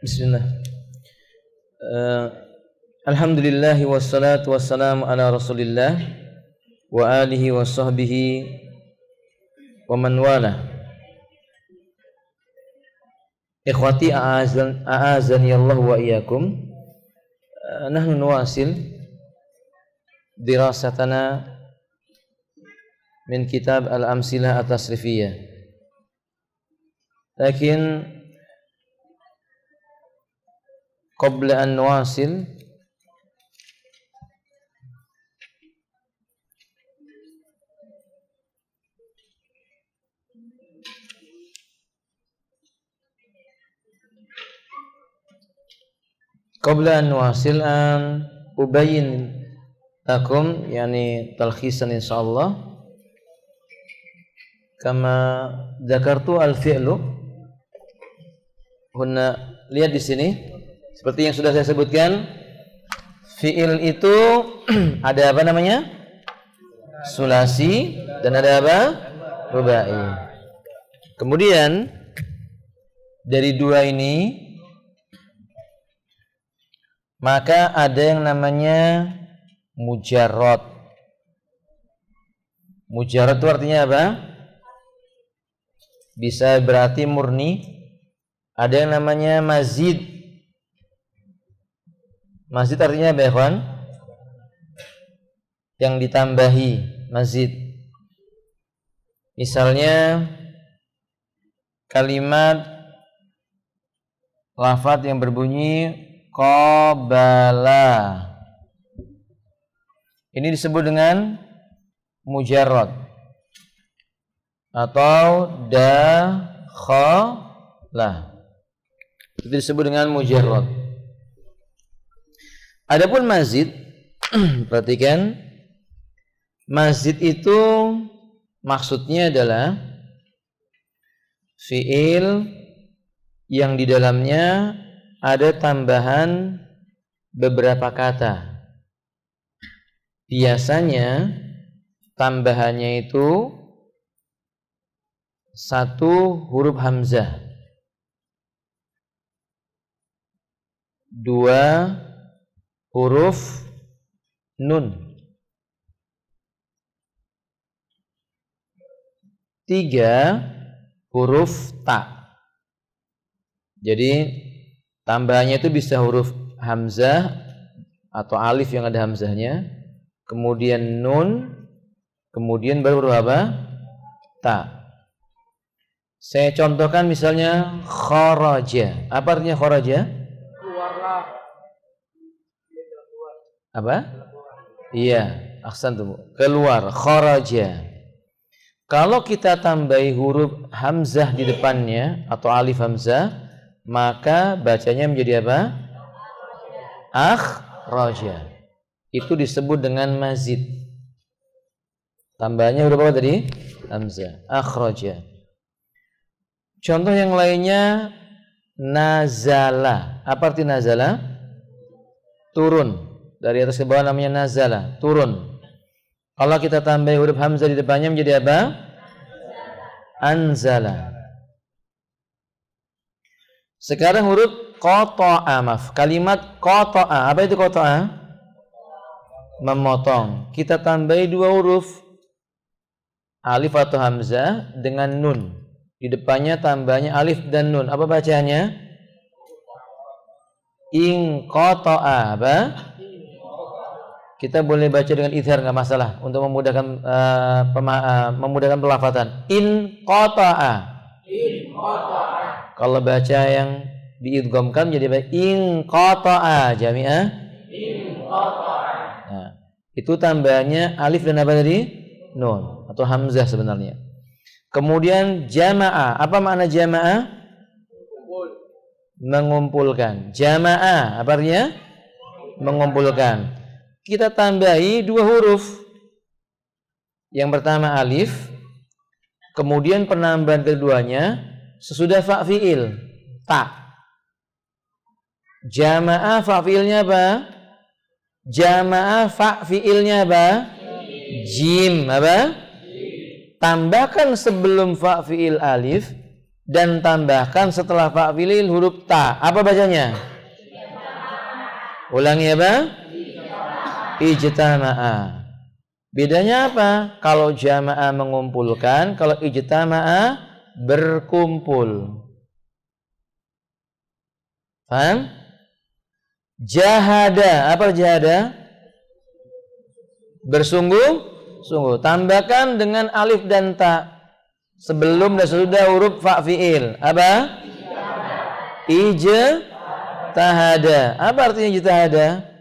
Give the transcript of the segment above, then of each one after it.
Bismillah. Alhamdulillah wassalatu wassalamu ala Rasulillah wa alihi wa sahbihi wa man wala. Ikhwati a'azani Allah wa iyyakum. Nahnu nuwasil dirasatana min kitab al-amsilah at-tasrifiyah. Lakin qabla an nuwasil an ubayyin lakum yani talkhisan insyaallah kama dzakartu al-fi'lu hunna. Lihat di sini seperti yang sudah saya sebutkan, fi'il itu ada apa namanya? Sulasi dan ada apa? Rubai. Kemudian dari dua ini maka ada yang namanya mujarrad. Mujarrad itu artinya apa? Bisa berarti murni. Ada yang namanya mazid. Mazid artinya apa, ikhwan? Yang ditambahi, mazid. Misalnya kalimat lafaz yang berbunyi qabala. Ini disebut dengan mujarrad atau dakhala. Itu disebut dengan mujarrad. Adapun mazid, perhatikan, mazid itu maksudnya adalah fi'il yang di dalamnya ada tambahan beberapa kata. Biasanya tambahannya itu satu huruf hamzah, dua huruf nun, tiga huruf ta. Jadi tambahannya itu bisa huruf hamzah atau alif yang ada hamzahnya, kemudian nun, kemudian baru huruf apa? Ta. Saya contohkan misalnya kharaja. Apa artinya kharaja? Apa? Iya, ahsantum. Keluar, kharaja. Kalau kita tambahi huruf hamzah di depannya atau alif hamzah, maka bacanya menjadi apa? Akhraja. Itu disebut dengan mazid. Tambahannya huruf apa tadi? Hamzah. Akhraja. Contoh yang lainnya nazala. Apa arti nazala? Turun. Dari atas ke bawah namanya nazala, turun. Kalau kita tambah huruf hamzah di depannya menjadi apa? Anzala. Sekarang huruf qata'a, kalimat qata'a. Apa itu qata'a? Memotong. Kita tambahi dua huruf, alif atau hamzah dengan nun. Di depannya tambahnya alif dan nun. Apa bacanya? In qata'a. Apa? Kita boleh baca dengan idhar, nggak masalah untuk memudahkan memudahkan pelafatan. In qata'a. In qata'a. Kalau baca yang diidghamkan jadi in qata'a jami'ah. In qata'a. Nah, itu tambahannya alif dan apa tadi? Nun atau hamzah sebenarnya. Kemudian jama'a. Apa makna jama'a? Mengumpulkan. Jama'a apa artinya? Mengumpulkan. Kita tambahi dua huruf. Yang pertama alif, kemudian penambahan keduanya sesudah fa fi'il, ta. Jama'a fa fi'ilnya apa? Jama'a fa fi'ilnya apa? Jim apa? Tambahkan sebelum fa fi'il alif, dan tambahkan setelah fa'ilil huruf ta. Apa bacanya? Ulangi apa? Ijtama'a. Bedanya apa? Kalau jama'a mengumpulkan, kalau ijtama'a berkumpul. Paham? Jahada. Apa jahada? Bersungguh-sungguh. Tambahkan dengan alif dan ta sebelum dan sesudah huruf fa fi'il. Apa? Ijtahada. Apa artinya ijtahada?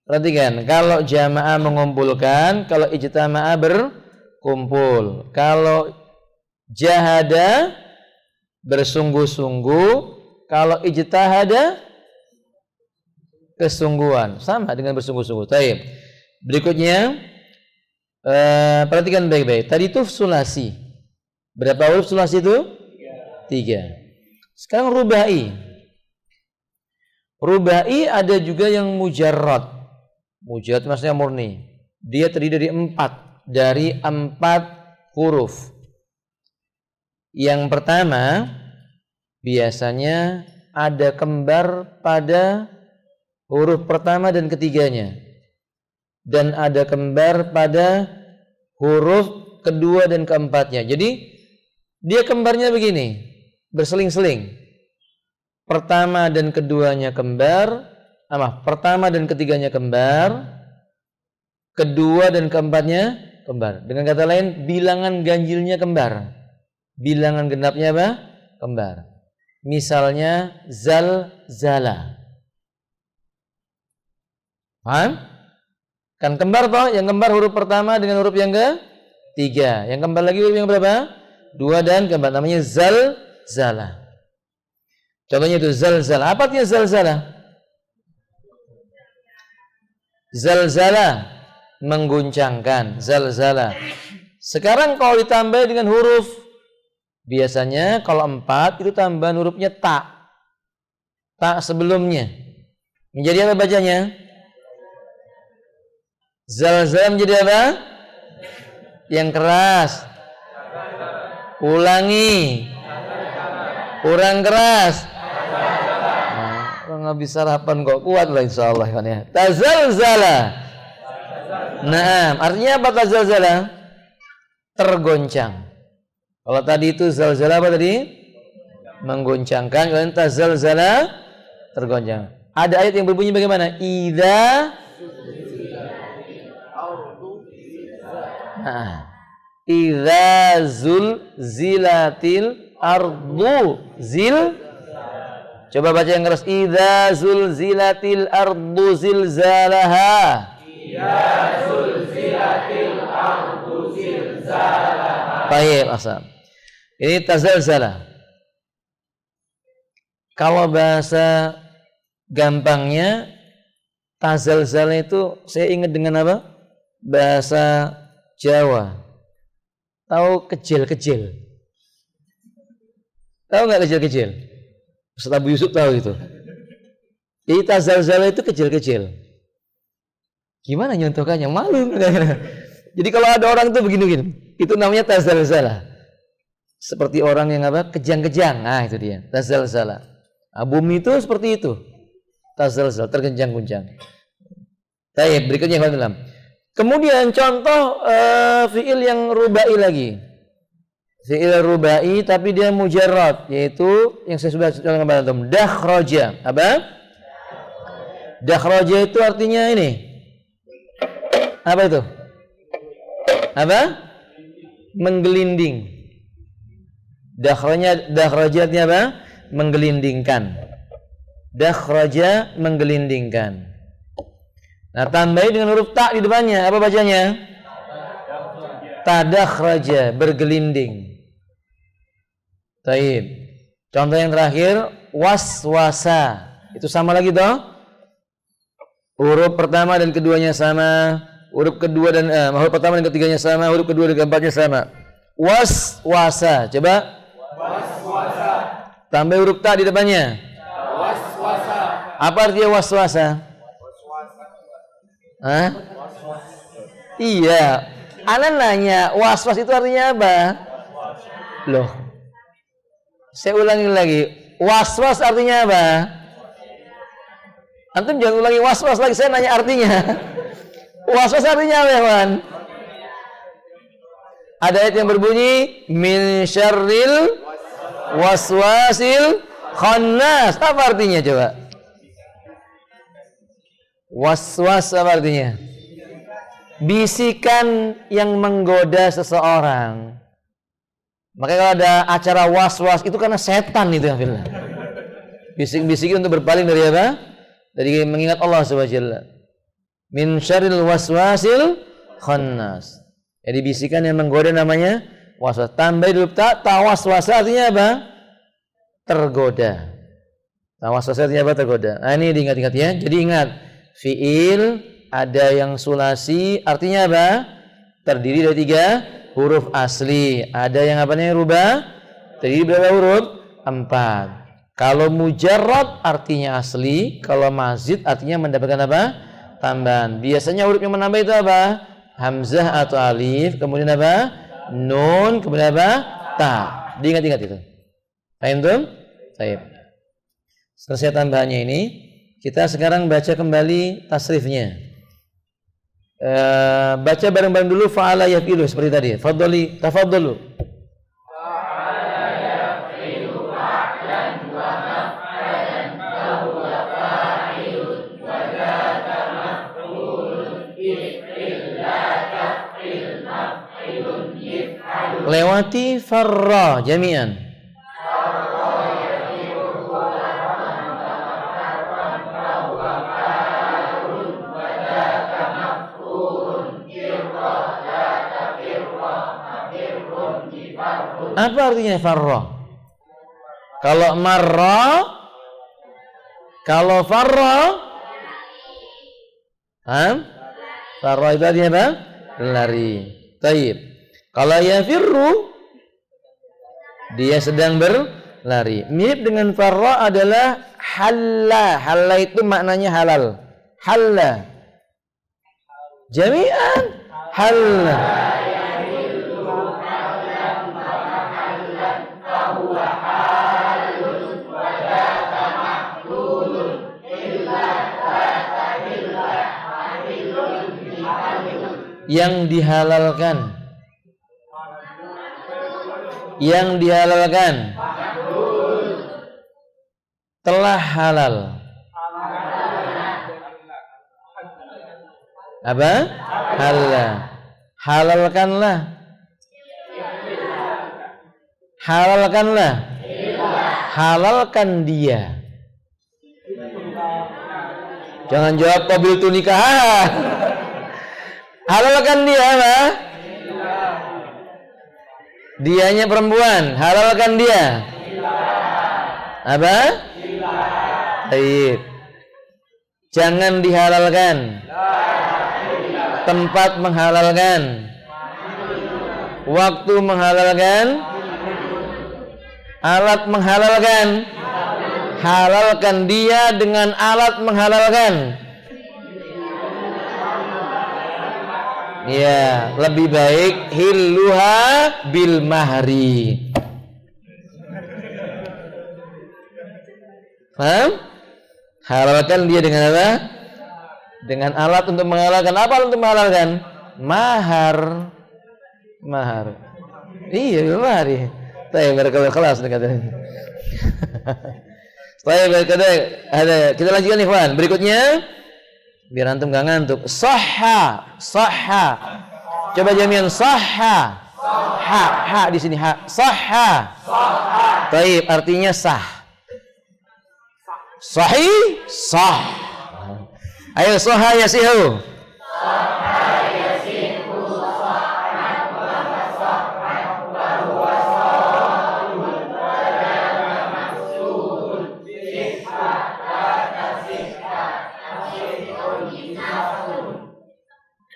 Perhatikan, kalau jamaah mengumpulkan, kalau ijtama'a berkumpul. Kalau jahada bersungguh-sungguh, kalau ijtahada kesungguhan, sama dengan bersungguh-sungguh. Baik. Berikutnya perhatikan baik-baik. Tadi itu sulasi. Berapa huruf sulasi itu? 3. Sekarang rubai. Rubai ada juga yang mujarrad. Mujarrad maksudnya murni. Dia terdiri dari 4 huruf. Yang pertama biasanya ada kembar pada huruf pertama dan ketiganya, dan ada kembar pada huruf kedua dan keempatnya. Jadi dia kembarnya begini, berseling-seling. Pertama dan keduanya kembar, pertama dan ketiganya kembar, kedua dan keempatnya kembar. Dengan kata lain, bilangan ganjilnya kembar, bilangan genapnya apa? Kembar. Misalnya zalzala. Paham? Kan kembar toh, yang kembar huruf pertama dengan huruf yang ketiga. Yang kembar lagi huruf yang berapa? 2 dan keempat, namanya zalzala. Contohnya itu zalzala. Apa artinya zalzala? Zalzala, mengguncangkan, zalzala. Sekarang kalau ditambah dengan huruf, biasanya kalau 4 itu tambahan hurufnya ta. Ta sebelumnya. Menjadi apa bacanya? Zalzala menjadi apa? Yang keras. Ulangi. Kurang keras. Nggak bisa sarapan kok, kuat lah insyaallah kan ya. Tazalzala. Nah, artinya apa tazalzala? Tergoncang. Kalau tadi itu zalzala apa tadi? Menggoncangkan. Kalau tazalzala tergoncang. Ada ayat yang berbunyi bagaimana? Idza zulzilatil ardu Coba baca yang keras. Idza zulzilatil ardu zilzalaha. Idza zulzilatil ardu zilzalaha. Baik, asal. Ini tazalzala. Kalau bahasa gampangnya tazalzala itu saya ingat dengan apa? Bahasa Jawa. Tahu kecil-kecil? Tahu nggak kecil-kecil? Ustaz Abu Yusuf tahu itu. Jadi tazalzala itu kecil-kecil. Gimana nyontohkannya? Malu. Jadi kalau ada orang itu begini-begini, itu namanya tazalzala. Seperti orang yang apa? Kejang-kejang. Nah, itu dia. Tazalzala. Nah, bumi itu seperti itu. Tazalzala, tergenjang-gunjang. Baik, berikutnya yang kemudian contoh fiil yang rubai lagi. Fi'il rubai tapi dia mujarrad, yaitu yang saya sudah contohkan kepada antum, dakhraja. Apa? Dakhraja itu artinya ini. Apa itu? Apa? Menggelinding. Dakhraja artinya apa? Menggelindingkan. Dakhraja, menggelindingkan. Nah, tambahi dengan huruf ta di depannya. Apa bacanya? Tadakhraja, bergelinding. Taib. Contoh yang terakhir, waswasa. Itu sama lagi toh? Huruf pertama dan keduanya sama. Huruf kedua dan huruf pertama dan ketiganya sama. Huruf kedua dan keempatnya sama. Waswasa. Coba. Waswasa. Tambah huruf ta di depannya. Waswasa. Apa artinya waswasa? Hah? Iya. Ana nanya, waswas itu artinya apa? Loh. Saya ulangi lagi. Was-was artinya apa? Antum jangan ulangi was-was lagi, saya nanya artinya. Was-was artinya apa, Wan? Ada ayat yang berbunyi min syarril waswasil khannas. Apa artinya coba? Was-was apa artinya? Bisikan yang menggoda seseorang. Makanya kalau ada acara was-was itu karena setan itu ya, fillah. Bisik-bisik untuk berpaling dari apa? Dari mengingat Allah Subhanahu wa ta'ala. Min syarril waswasil khannas. Jadi bisikan yang menggoda namanya waswas. Tambah dulu tawaswas artinya apa? Tergoda. Tawaswas artinya apa? Tergoda. Nah, ini diingat-ingat ya. Jadi ingat, fiil ada yang sulasi artinya apa? Terdiri dari 3 huruf asli. Ada yang apa namanya rubah? Terdiri berapa huruf? 4. Kalau mujarrad artinya asli, kalau mazid artinya mendapatkan apa? Tambahan. Biasanya huruf yang menambah itu apa? Hamzah atau alif, kemudian apa? Nun, kemudian apa? Ta. Diingat-ingat itu. Paham tuh? Baik. Selesai tambahannya ini, kita sekarang baca kembali tasrifnya. Baca bareng-bareng dulu fa'ala yafilu seperti tadi. Fadhali, tafadhalu. Lewati farra jami'an. Apa artinya farra? Kalau marra, kalau farra, farra itu artinya apa? Berlari. Taib. Kalau yafirru, dia sedang berlari. Mirip dengan farra adalah halla. Halla itu maknanya halal. Halla. Jami'an. Halla. Yang dihalalkan. Yang dihalalkan telah halal. Apa? Halal. Halalkanlah. Halalkanlah. Halalkan dia. Jangan jawab qabiltu nikah. Halalkan dia apa? Dianya perempuan, halalkan dia. Apa? Baik. Jangan dihalalkan. Tempat menghalalkan. Waktu menghalalkan. Alat menghalalkan. Halalkan dia dengan alat menghalalkan. Ya, lebih baik hilluha bil mahri. Paham? Halalkan dia dengan apa? Dengan alat untuk menghalalkan. Apa untuk menghalalkan? Mahar. Mahar. Iya, bil mahri. Saya berkelas kelas katanya. Saya berkelas ada. Kita lanjutkan nih, kawan. Berikutnya biar antum gak ngantuk. Sahha, sahha. Coba jamian sahha. Ha di sini ha. Sahha. Baik, artinya sah. Sahih, sah. Ayo sahha yasihu.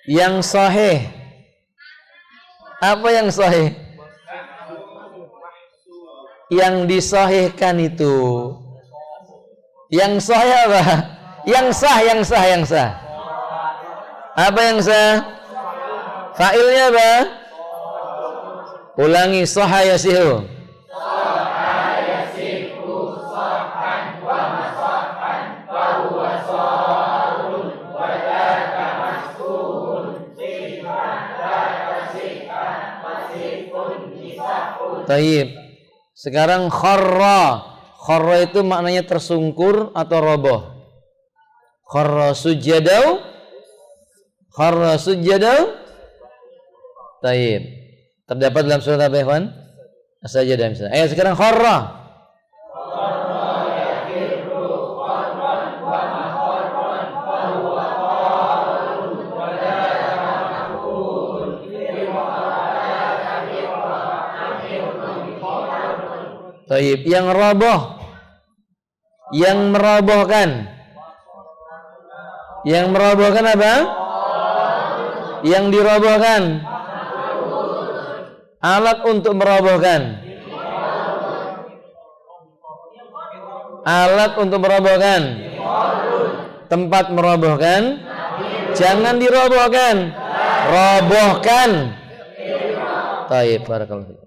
Yang sahih. Apa yang sahih? Yang disahihkan itu. Yang sahih apa? Yang sah, yang sah, yang sah. Apa yang sah? Fa'ilnya apa? Ulangi, sahha yasihu. Taib. Sekarang kharra. Kharra itu maknanya tersungkur atau roboh. Kharra sujadau. Kharra sujadau. Taib. Terdapat dalam surat apa, ikhwan? As-Sajdah misalnya. Ayo sekarang kharra. Taib. Yang roboh, yang merobohkan. Yang merobohkan apa? Yang dirobohkan. Alat untuk merobohkan. Alat untuk merobohkan. Tempat merobohkan. Jangan dirobohkan. Robohkan. Taib. Barakallahu.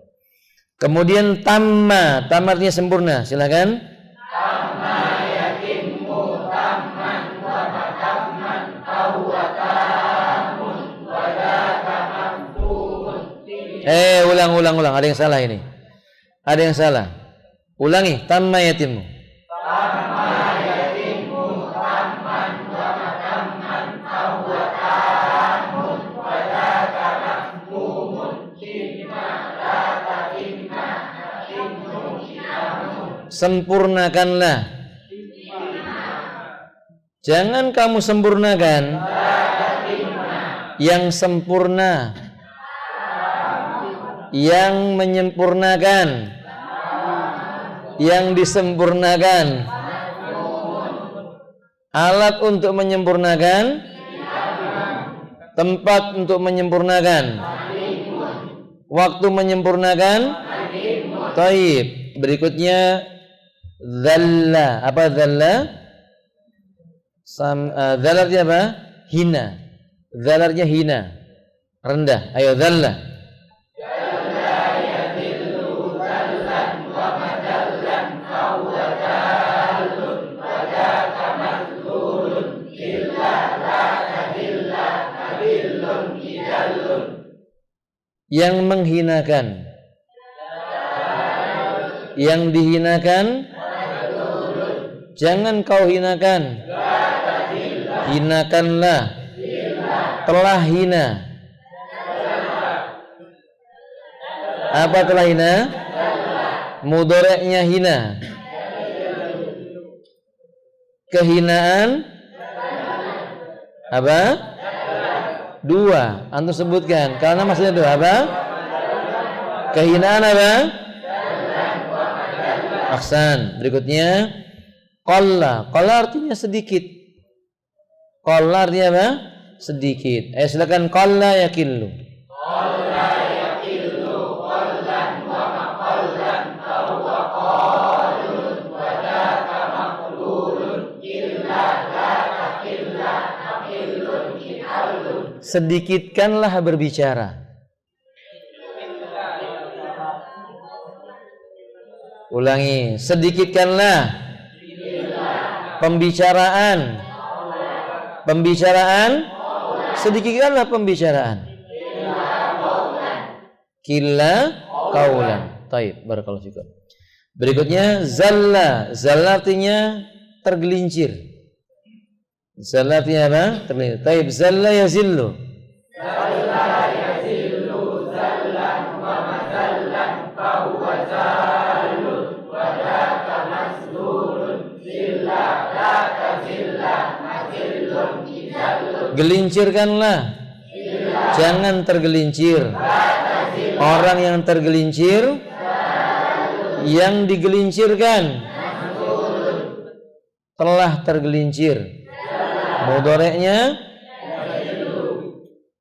Kemudian tamma. Tamma artinya sempurna. Silakan. Tamma yatimmu tamman wa matamman fahuwa tamun wa dzaka maftumun. Ulang. Ada yang salah ini. Ada yang salah. Ulangi. Tamma yatimmu. Tamma yatimmu tamman wa matamman fahuwa tamun wa dzaka maftumun. Sempurnakanlah. Jangan kamu sempurnakan yang sempurna, yang menyempurnakan, yang disempurnakan. Alat untuk menyempurnakan, tempat untuk menyempurnakan, waktu menyempurnakan. Taib. Berikutnya dzalla. Apa dzalla? Dzalla artinya apa? Hina. Dzalla artinya hina, rendah. Ayo dzalla. Dzalla yadillu dzallan wa madallan fahuwa dzallun wa dzaka mazlulun illa la tadilla tadillun idallun. Yang menghinakan, yang dihinakan, jangan kau hinakan. Hinakanlah. Telah hina. Apa telah hina? Mudhari'nya hina. Kehinaan apa? Dua. Antum sebutkan. Karena maksudnya dua apa? Kehinaan apa? Ahsan. Berikutnya qalla. Qalla artinya sedikit. Qalla artinya apa? Sedikit. Silakan qalla yakillu. Qalla yakillu qallan wa maqallan fa huwa qalun wa dzaka maqlulun illa la taqilla taqillun qillun. Sedikitkanlah berbicara. Ulangi, sedikitkanlah pembicaraan. Pembicaraan, sedikitkanlah pembicaraan. Killa qaulan. Taib, barakallahu fikum. Berikutnya zalla. Zalla artinya tergelincir. Zalla artinya apa? Tergelincir. Taib, zalla yazillu. Zalla yazillu zallan wa mazallan fa huwa zallun wa dzaka maslulun zilla la tazilla mazillun idallun. Gelincirkanlah. Jangan tergelincir. Orang yang tergelincir, yang digelincirkan, telah tergelincir. Mudhari'nya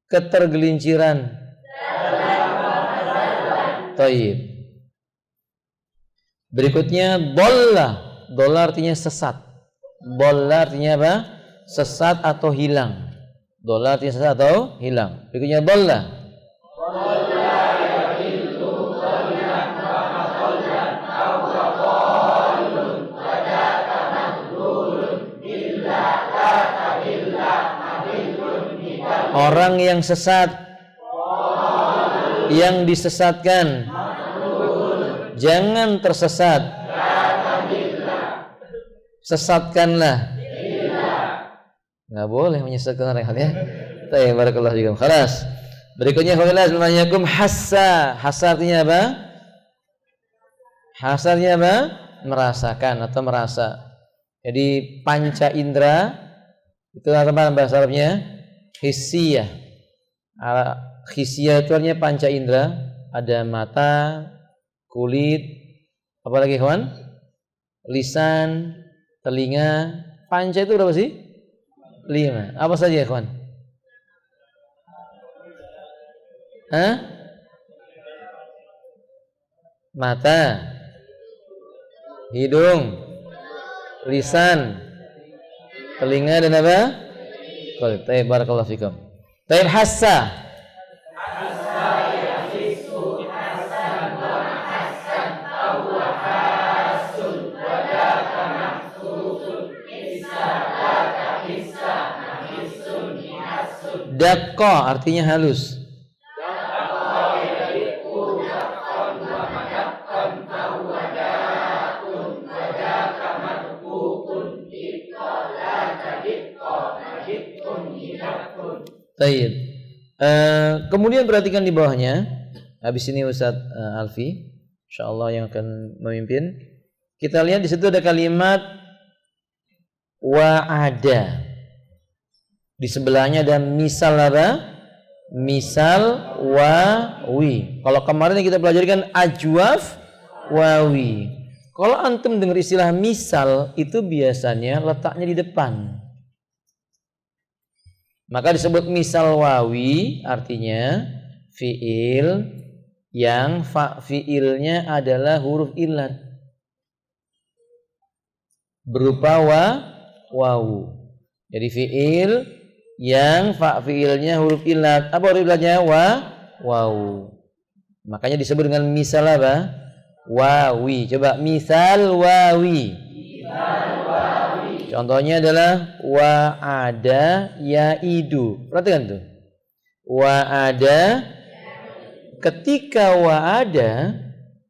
ketergelinciran. Taib. Berikutnya dhalla. Dhalla artinya sesat. Dhalla artinya apa? Sesat atau hilang. Dhalla artinya sesat atau hilang. Berikutnya dhalla. Dhalla yadillu Orang yang sesat, yang disesatkan, jangan tersesat, sesatkanlah. Nggak boleh menyesatkan orang ya. Baik, barakallahu fikum. Khalas. Berikutnya hassa. Hassa artinya apa? Hassa artinya apa? Merasakan atau merasa. Jadi panca indera itu apa bahasa Arabnya? Hissiyah. Hissiyah itu artinya panca indera. Ada mata, kulit, apa lagi kawan? Lisan, telinga. Panca itu berapa sih? 5. Apa saja kawan? Mata, hidung, lisan, telinga dan apa? Kulit. Baik, barakallahu fikum. Baik, hassa. Dakqa artinya halus. Baik. Kemudian perhatikan di bawahnya. Habis ini Ustaz Alfi, insyaallah yang akan memimpin. Kita lihat di situ ada kalimat wa'ada. Di sebelahnya ada misal apa? Misal wawi. Kalau kemarin kita pelajari kan ajwaf wawi. Kalau antum dengar istilah misal itu biasanya letaknya di depan. Maka disebut misal wawi artinya fiil yang fiilnya adalah huruf illat berupa wawu. Jadi fiil yang fiilnya huruf illat. Apa huruf illatnya? Wawu. Makanya disebut dengan misal apa? Wawi. Coba misal wawi. Contohnya adalah wa'ada ya'idu. Perhatikan tuh. Wa'ada, ketika wa'ada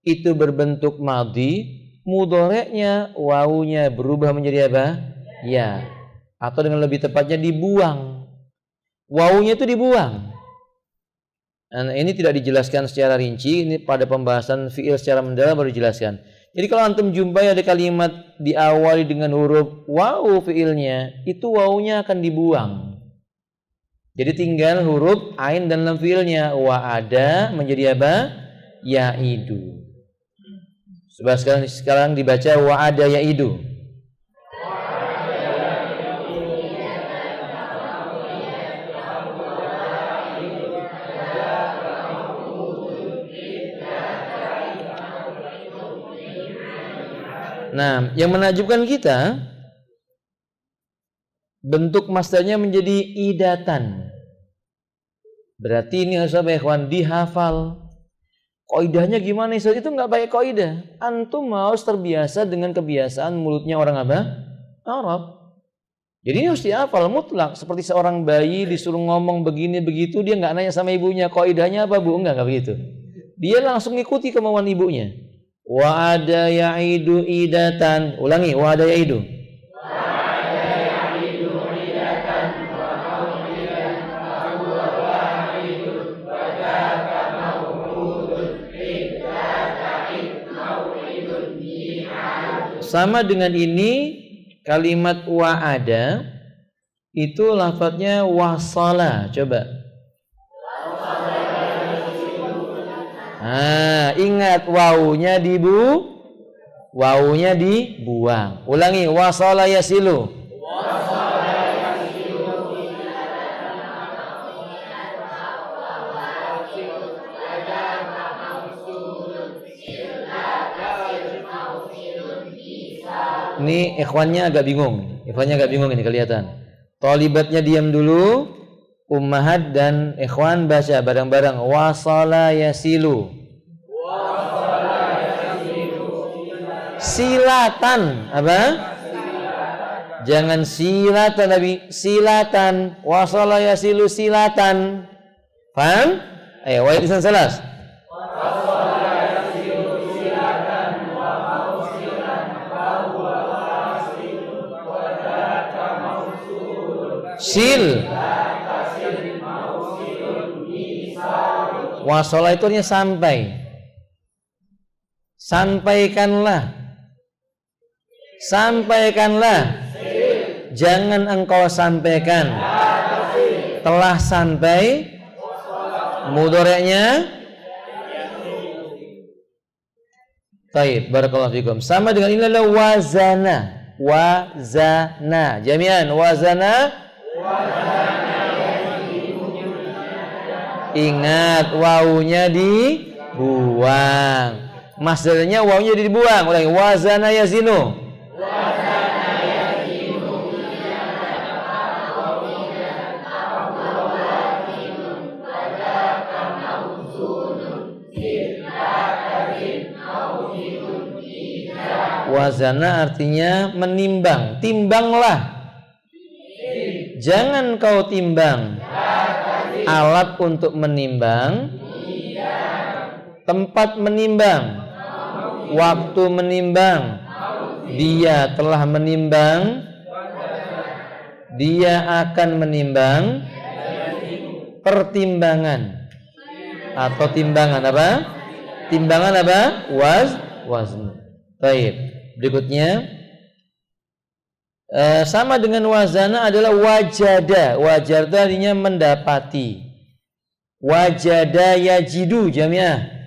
itu berbentuk madhi, mudhoreknya wawunya berubah menjadi apa? Ya. Atau dengan lebih tepatnya dibuang. Wawunya itu dibuang. Dan ini tidak dijelaskan secara rinci. Ini pada pembahasan fi'il secara mendalam baru dijelaskan. Jadi kalau antum jumpai ada kalimat diawali dengan huruf wawu fiilnya, itu wawunya akan dibuang. Jadi tinggal huruf ain dan lam fiilnya. Wa'ada menjadi apa? Ya'idu. Coba sekarang dibaca wa'ada ya'idu. Nah, yang menakjubkan kita bentuk masdarnya menjadi idatan. Berarti ini harus apa ya kawan? Dihafal. Kaidahnya gimana Ustaz? Itu enggak pakai kaidah. Antum harus terbiasa dengan kebiasaan mulutnya orang apa? Arab. Jadi ini harus dihafal mutlak. Seperti seorang bayi disuruh ngomong begini begitu, dia enggak nanya sama ibunya, kaidahnya apa Bu? Enggak begitu. Dia langsung ngikuti kemauan ibunya. Wa'ada ya'idu idatan. Ulangi, wa'ada ya'idu. Wa'ada ya'idu idatan wa mau'idan wa huwa wa'idun wa dhaka mau'udun iddata'id mau'idun mi'ad. Sama dengan ini kalimat wa'ada itu lafadznya wasala. Coba. Ingat wawunya wawunya dibuang. Ulangi, wasala yasilu. Ini ikhwannya agak bingung. Ini kelihatan. Thalibatnya diam dulu. Ummahat dan ikhwan baca bareng-bareng. Wasala yasilu. Silatan. Apa? Jangan silatan Nabi, silatan. Wasala yasilu silatan. Paham? Ayo, wahid lisan salas. Sil. Wasala itu artinya sampai. Sampaikanlah. Sampaikanlah. Jangan engkau sampaikan. Telah sampai. Mudhari'nya. Baik, barakallahu fikum. Sama dengan ini adalah wazana. Wazana. Jami'an wazana. Ingat wawunya dibuang. Masdarnya wawunya dibuang. Ulangi, wazana yazinu. Wazana artinya menimbang. Timbanglah. Jangan kau timbang. Alat untuk menimbang. Tempat menimbang. Waktu menimbang. Dia telah menimbang. Dia akan menimbang. Pertimbangan. Atau timbangan apa? Timbangan apa? Wazn. Baik. Berikutnya sama dengan wazana adalah wajada. Wajada artinya mendapati. Wajada yajidu jami'ah.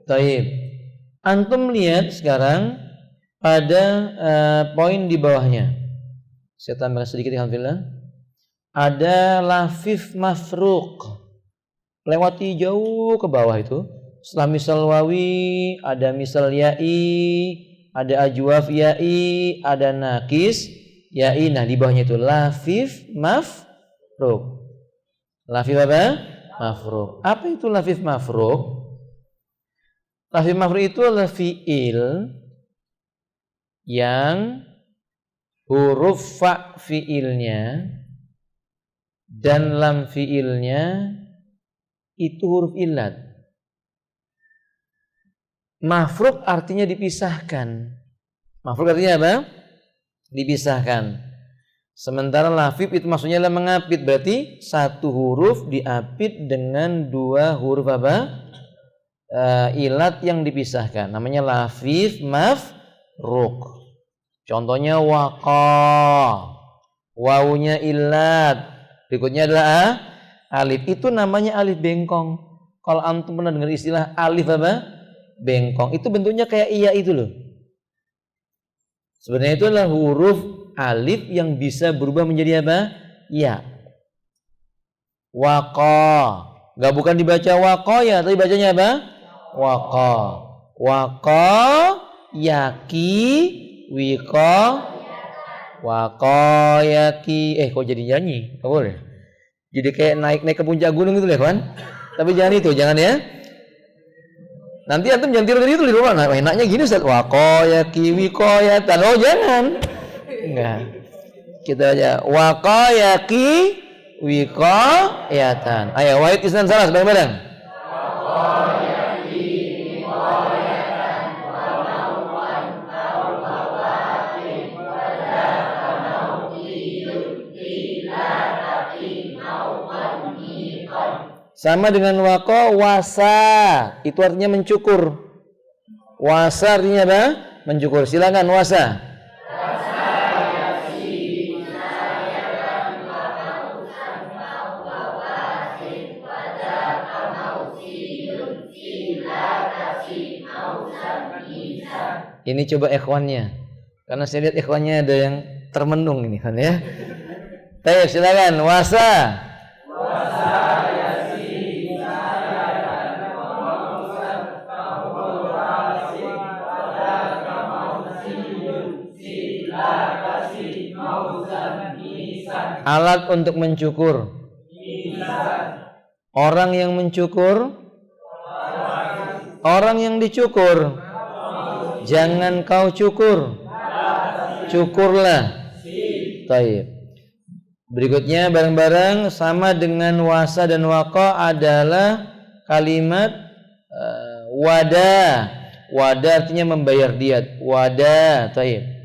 Baik. Antum lihat sekarang pada poin di bawahnya. Saya tambahkan sedikit, alhamdulillah. Ada lafif mafruq. Lewati jauh ke bawah itu. Setelah misal wawi, ada misal ya'i, ada ajwaf ya'i, ada nakis ya'i. Nah, di bawahnya itu lafif mafruq. Lafif apa? Mafruq. Apa itu lafif mafruq? Lafif mafruq itu adalah fi'il yang huruf fa fi'ilnya dan lam fi'ilnya itu huruf illat. Mafruq artinya dipisahkan. Mafruq artinya apa? Dipisahkan. Sementara lafif itu maksudnya adalah mengapit. Berarti satu huruf diapit dengan dua huruf apa? Illat yang dipisahkan. Namanya lafif mafruq. Contohnya waqa, wawunya illat, berikutnya adalah alif. Itu namanya alif bengkong. Kalau antum pernah dengar istilah alif apa? Bengkong. Itu bentuknya kayak iya itu loh. Sebenarnya itu adalah huruf alif yang bisa berubah menjadi apa? Iya. Waqa. Gak bukan dibaca waqa ya, tapi bacanya apa? Waqa. Waqa yaki wiko wakoyaki. Kok jadi nyanyi? Gak boleh. Jadi kayak naik ke puncak gunung itu, kawan. Tapi jangan itu, jangan ya. Nanti antum jangan tiru dari itu di rumah. Nah, enaknya gini Ustaz. Wakoyaki wikoyatan. Oh, jangan. Enggak. Kita aja wakoyaki wikoyatan. Ayo, wahid isnan salas bareng-bareng. Sama dengan wako wasa, itu artinya mencukur. Wasa artinya apa? Mencukur. Silakan wasa. Ini coba ikhwannya, karena saya lihat ikhwannya ada yang termenung ini kan ya. Baik, silakan wasa. Alat untuk mencukur. Orang yang mencukur. Orang yang dicukur. Jangan kau cukur. Cukurlah. Taib. Berikutnya bareng-bareng sama dengan wasa dan waqa adalah kalimat wada. Wada artinya membayar diat. Wada. Taib.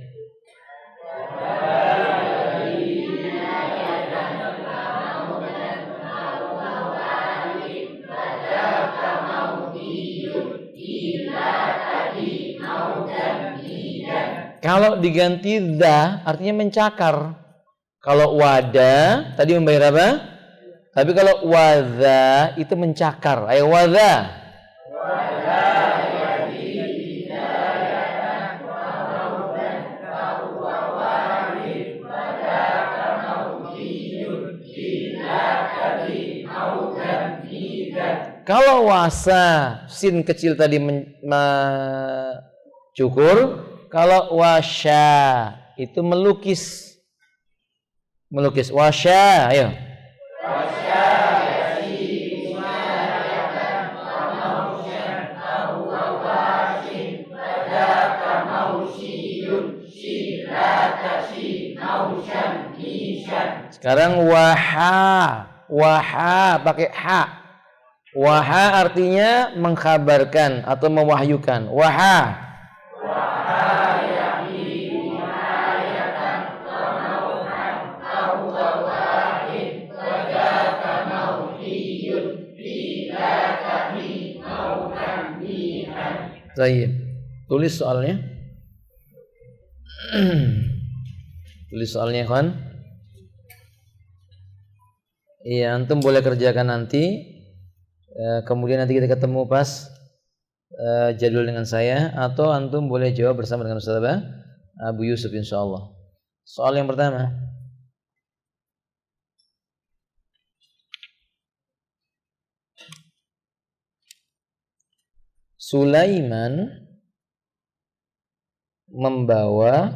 Kalau diganti dha artinya mencakar. Kalau wada tadi membayar apa? Tapi kalau wadha itu mencakar. Ayo wadha. Kalau wasa sin kecil tadi cukur. Kalau wasya itu melukis. Melukis. Wasya, ayo. Sekarang waha. Waha pakai ha. Waha artinya mengkhabarkan atau mewahyukan. Waha. Baik. Tulis soalnya. Tulis soalnya kan. Iya, antum boleh kerjakan nanti. Kemudian nanti kita ketemu pas jadwal dengan saya, atau antum boleh jawab bersama dengan Ustaz Abu Yusuf insyaallah. Soal yang pertama. Sulaiman membawa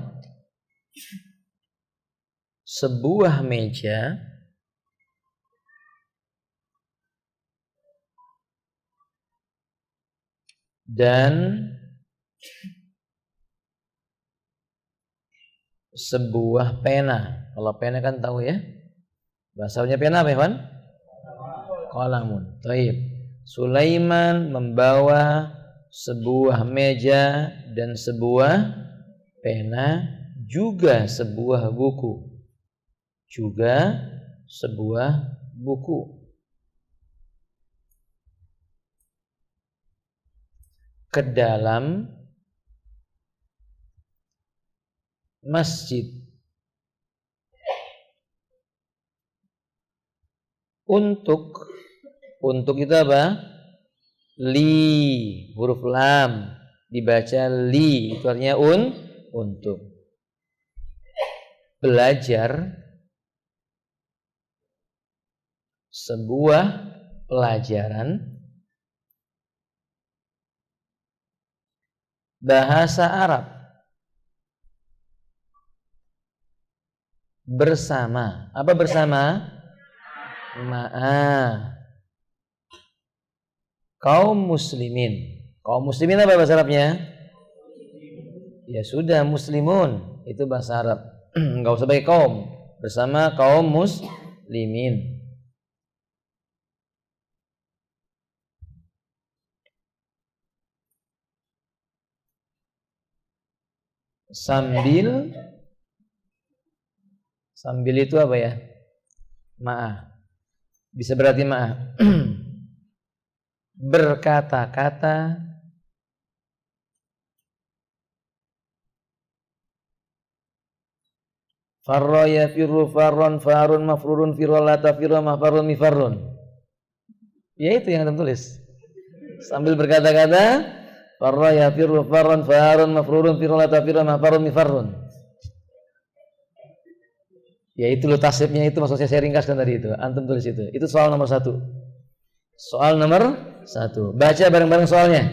sebuah meja dan sebuah pena. Kalau pena kan tahu ya. Bahasanya pena apa, Ikhwan? Qalamun. Baik. Sulaiman membawa sebuah meja dan sebuah pena, juga sebuah buku. Juga sebuah buku. Ke dalam masjid. Untuk itu apa? Li, huruf lam dibaca li, itu artinya untuk. Belajar sebuah pelajaran bahasa Arab bersama. Apa bersama? Ma'a kaum muslimin. Kaum muslimin apa bahasa Arabnya? Ya sudah, muslimun itu bahasa Arab. Enggak usah pakai kaum. Bersama kaum muslimin. Sambil itu apa ya? Ma'ah. Bisa berarti ma'ah. Berkata-kata farra yafirru farron farun mafrurun firallata firra mafarrun mifarrun. Ya itu yang kita tulis. Sambil berkata-kata farra yafirru farron farun mafrurun firallata firra mafarrun mifarrun. Ya itu loh tasrifnya, itu maksud saya ringkaskan tadi itu. Antum tulis itu. Itu soal nomor 1. Soal nomor 1. Baca bareng-bareng soalnya.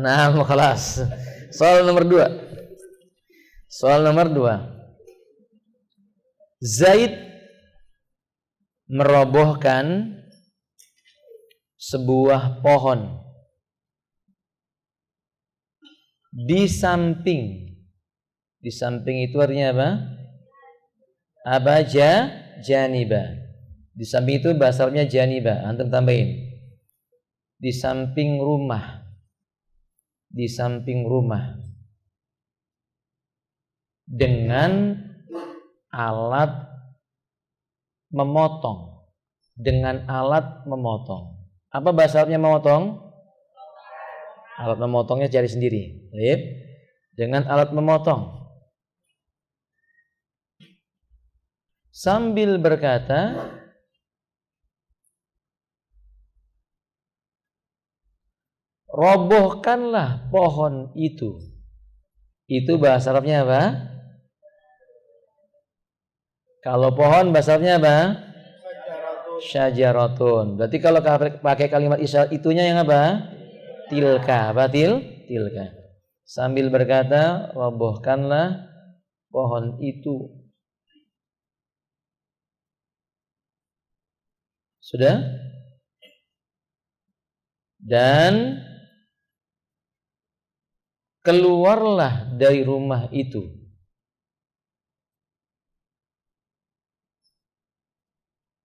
Nah, kelas. Soal nomor 2. Soal nomor 2. Zaid merobohkan sebuah pohon di samping. Di samping itu artinya apa? Janiba. Di samping itu bahasa Arabnya janiba. Antum tambahin. Di samping rumah. Di samping rumah. Dengan alat memotong. Dengan alat memotong. Apa bahasa Arabnya memotong? Alat memotongnya cari sendiri. Baik. Dengan alat memotong. Sambil berkata, robohkanlah pohon itu. Itu bahasa Arabnya apa? Kalau pohon bahasa Arabnya apa? Syajaratun. Berarti kalau pakai kalimat isyarat itunya yang apa? Tilka. Apa tilka? Sambil berkata, robohkanlah pohon itu. Sudah? Dan keluarlah dari rumah itu.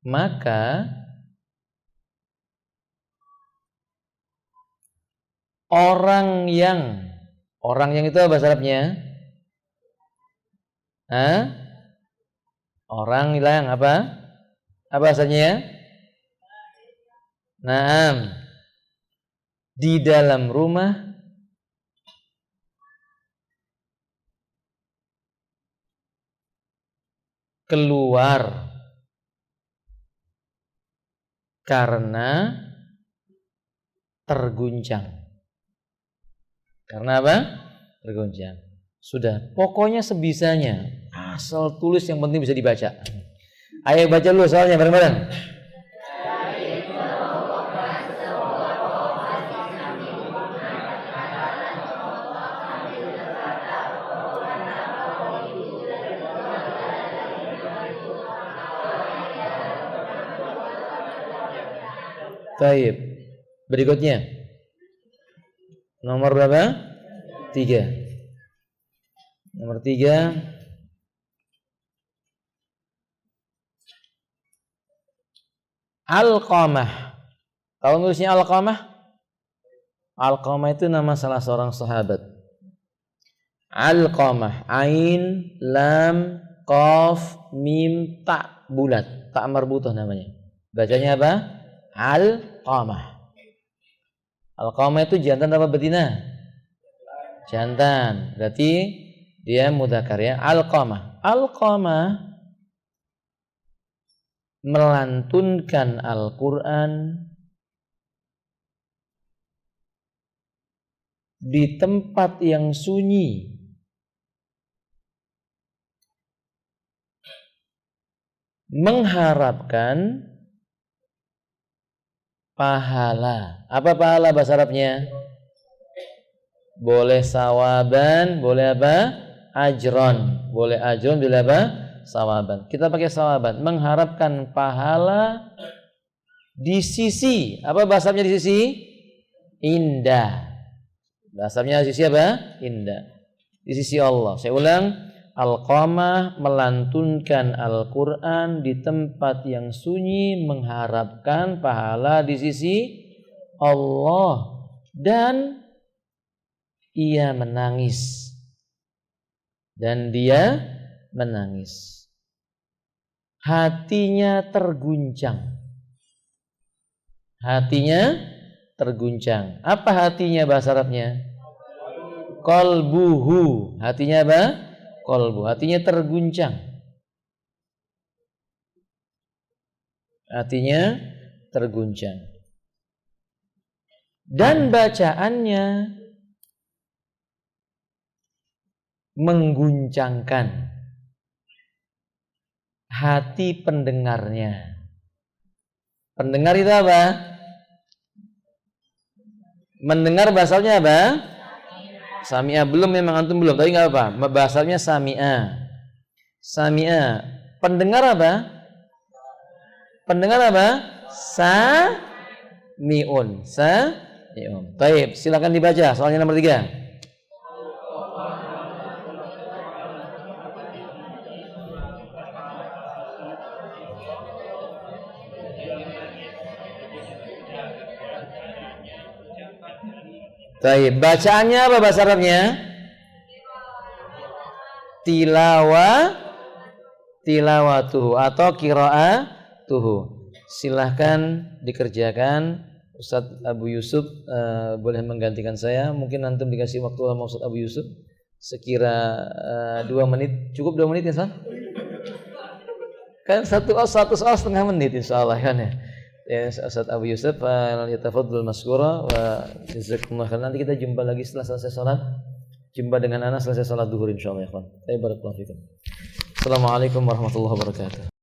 Maka orang yang itu apa bahasa Arabnya? Orang yang apa? Apa bahasanya? Naam. Di dalam rumah keluar karena terguncang. Karena apa? Terguncang. Sudah, pokoknya sebisanya. Asal tulis yang penting bisa dibaca. Ayo baca dulu soalnya bareng-bareng. Baik. Berikutnya. Nomor berapa? 3. Nomor 3. Alqamah. Tahu nulisnya Alqamah? Alqamah itu nama salah seorang sahabat. Alqamah. Ain, lam, qaf, mim, ta bulat. Ta marbutah namanya. Bacanya apa? Alqamah. Alqamah itu jantan apa betina? Jantan. Berarti dia mudzakkar ya. Alqamah. Alqamah melantunkan Al-Qur'an di tempat yang sunyi. Mengharapkan pahala. Apa pahala bahasa Arabnya? Boleh sawaban, boleh apa? Ajron. Boleh ajron, boleh apa? Sawaban. Kita pakai sawaban. Mengharapkan pahala di sisi. Apa bahasa Arabnya di sisi? Indah. Bahasa Arabnya di sisi apa? Indah. Di sisi Allah. Saya ulang. Alqamah melantunkan Al-Quran di tempat yang sunyi mengharapkan pahala di sisi Allah dan ia menangis hatinya terguncang. Apa hatinya bahasa Arabnya? Qalbuhu. Hatinya apa? Qalbu, hatinya terguncang. Dan bacaannya mengguncangkan hati pendengarnya. Pendengar itu apa? Mendengar bahasalnya apa? Sami'a. Belum, memang antum belum, tapi enggak apa. Bahasalnya sami'a. Sami'a. Pendengar apa? Pendengar apa? Sami'un. Sami'un. Baik, silakan dibaca soalnya nomor 3. Baik, bacaannya apa bahasa Arabnya? Tilawatuhu atau qiraatuhu. Silahkan dikerjakan. Ustadz Abu Yusuf boleh menggantikan saya. Mungkin nanti dikasih waktu sama Ustadz Abu Yusuf sekira 2 menit. Cukup 2 menit ya, Ustaz? Kan satu soal setengah menit insyaallah kan ya. Ya, Ustaz Abu Yusuf yatafaddal maskura wa jazakumullah khairan. Nanti kita jumpa lagi setelah selesai salat. Jumpa dengan anak selesai salat zuhur insyaallah ya, kawan. Barakallahu fikum. Assalamualaikum warahmatullahi wabarakatuh.